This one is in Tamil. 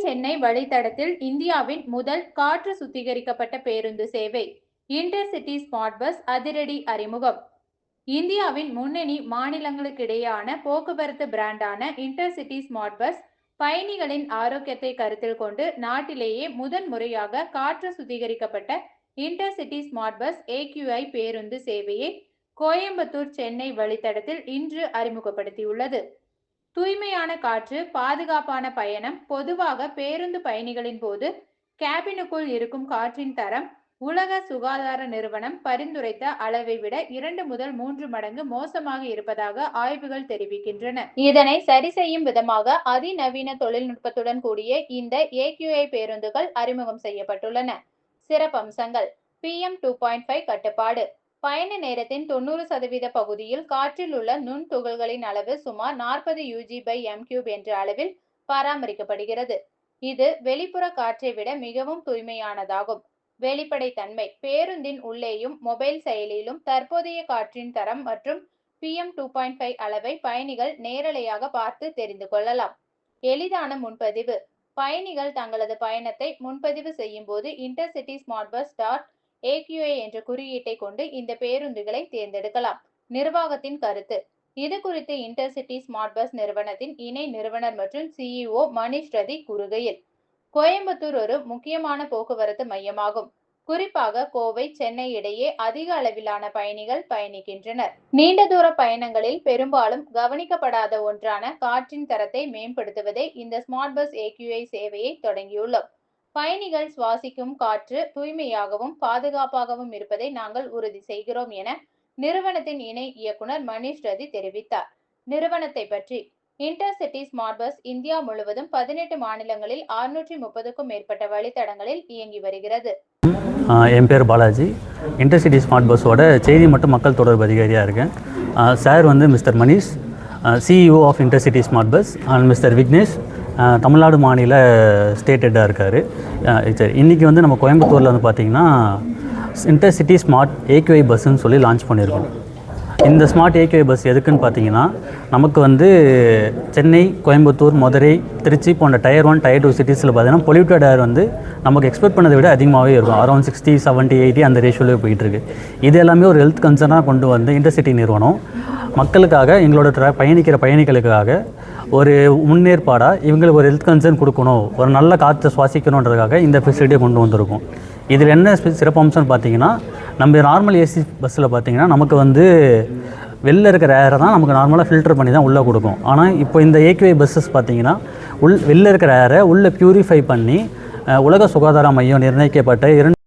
சென்னை வழித்தடத்தில் இந்தியாவின் முதல் காற்று சுத்திகரிக்கப்பட்ட பேருந்து சேவை இன்டர்சிட்டி ஸ்மார்ட் பஸ் அதிரடி அறிமுகம். இந்தியாவின் முன்னணி மாநிலங்களுக்கிடையேயான போக்குவரத்து பிராண்டான இன்டர்சிட்டி ஸ்மார்ட் பஸ் பயணிகளின் ஆரோக்கியத்தை கருத்தில் கொண்டு நாட்டிலேயே முதன் முறையாக காற்று சுத்திகரிக்கப்பட்ட இன்டர்சிட்டி ஸ்மார்ட் பஸ் AQI பேருந்து சேவையை கோயம்புத்தூர் சென்னை வழித்தடத்தில் இன்று அறிமுகப்படுத்தியுள்ளது. தூய்மையான காற்று, பாதுகாப்பான பயணம். பொதுவாக பேருந்து பயணிகளின் போது கேபினுக்குள் இருக்கும் காற்றின் தரம் உலக சுகாதார நிறுவனம் பரிந்துரைத்த அளவை விட 2 முதல் 3 மடங்கு மோசமாக இருப்பதாக ஆய்வுகள் தெரிவிக்கின்றன. இதனை சரி செய்யும் விதமாக அதிநவீன தொழில்நுட்பத்துடன் கூடிய இந்த AQI பேருந்துகள் அறிமுகம் செய்யப்பட்டுள்ளன. சிறப்பம்சங்கள்: PM 2.5 கட்டுப்பாடு. பயண நேரத்தின் 90% பகுதியில் காற்றில் உள்ள நுண் துகள்களின் அளவு சுமார் 40 UG/m³ என்ற அளவில் பராமரிக்கப்படுகிறது. இது வெளிப்புற காற்றை விட மிகவும் தூய்மையானதாகும். வெளிப்படைத்தன்மை: பேருந்தின் உள்ளேயும் மொபைல் செயலியிலும் தற்போதைய காற்றின் தரம் மற்றும் PM 2.5 அளவை பயணிகள் நேரலையாக பார்த்து தெரிந்து கொள்ளலாம். எளிதான முன்பதிவு: பயணிகள் தங்களது பயணத்தை முன்பதிவு செய்யும் போது இன்டர்சிட்டி ஸ்மார்ட் பஸ் .AQI என்ற குறியீட்டை கொண்டு இந்த பேருந்துகளை தேர்ந்தெடுக்கலாம். நிர்வாகத்தின் கருத்து: இது குறித்து இன்டர்சிட்டி ஸ்மார்ட் பஸ் நிறுவனத்தின் இணை நிறுவனர் மற்றும் CEO மணிஷ் ரதி கூறுகையில், கோயம்புத்தூர் ஒரு முக்கியமான போக்குவரத்து மையமாகும். குறிப்பாக கோவை, சென்னை இடையே அதிக அளவிலான பயணிகள் பயணிக்கின்றனர். நீண்ட தூர பயணங்களில் பெரும்பாலும் கவனிக்கப்படாத ஒன்றான காற்றின் தரத்தை மேம்படுத்துவதே இந்த ஸ்மார்ட் பஸ் AQI சேவையை தொடங்கியுள்ளோம். பயணிகள் சுவாசிக்கும் காற்று தூய்மையாகவும் பாதுகாப்பாகவும் இருப்பதை நாங்கள் உறுதி செய்கிறோம் என நிறுவனத்தின் இணை இயக்குனர் மணிஷ் ரதி தெரிவித்தார். நிறுவனத்தை பற்றி: இன்டர்சிட்டி ஸ்மார்ட் பஸ் இந்தியா முழுவதும் 18 மாநிலங்களில் 630க்கும் மேற்பட்ட வழித்தடங்களில் இயங்கி வருகிறது. என் பேர் பாலாஜி. இன்டர்சிட்டி ஸ்மார்ட் பஸ்ஸோட செய்தி மற்றும் மக்கள் தொடர்பு அதிகாரியாக இருக்கேன். சார் வந்து Mister Manish, CEO of Intercity Smart Bus, and Mister Vignesh Tamil Nadu மாநில ஸ்டேட் ஹெட்டாக இருக்கார். சரி, இன்றைக்கி வந்து நம்ம கோயம்புத்தூரில் வந்து பார்த்திங்கன்னா இன்டர்சிட்டி ஸ்மார்ட் AQI பஸ்ஸுன்னு சொல்லி லான்ச் பண்ணியிருக்கோம். இந்த ஸ்மார்ட் AQI பஸ் எதுக்குன்னு பார்த்தீங்கன்னா, நமக்கு வந்து சென்னை, கோயம்புத்தூர், மதுரை, திருச்சி போன்ற டயர் 1, டயர் 2 சிட்டிஸில் பார்த்தீங்கன்னா பொல்யூட்டட் ஏர் வந்து நமக்கு எக்ஸ்பெக்ட் பண்ணதை விட அதிகமாகவே இருக்கும். அரௌண்ட் 60, 70, 80 அந்த ரேஷியோவில் போயிட்டுருக்கு. இது எல்லாமே ஒரு ஹெல்த் கன்சர்னாக கொண்டு வந்து இன்டர்சிட்டி நிறுவனம் மக்களுக்காக, எங்களோட பயணிக்கிற பயணிகளுக்காக ஒரு முன்னேற்பாடாக இவங்களுக்கு ஒரு ஹெல்த் கன்சர்ன் கொடுக்கணும், ஒரு நல்ல காற்றை சுவாசிக்கணுன்றதுக்காக இந்த ஃபெசிலிட்டியை கொண்டு வந்திருக்கோம். இதில் என்ன சிறப்பம்சம்னு பார்த்தீங்கன்னா, நம்ம நார்மல் AC பஸ்ஸில் பார்த்தீங்கன்னா நமக்கு வந்து வெளில இருக்கிற ஏரை தான் நமக்கு நார்மலாக ஃபில்டர் பண்ணி தான் உள்ளே கொடுக்கும். ஆனால் இப்போ இந்த AQI பஸ்ஸஸ் பார்த்தீங்கன்னா வெளில இருக்கிற ஏரை உள்ளே ப்யூரிஃபை பண்ணி உலக சுகாதார மையம் நிர்ணயிக்கப்பட்ட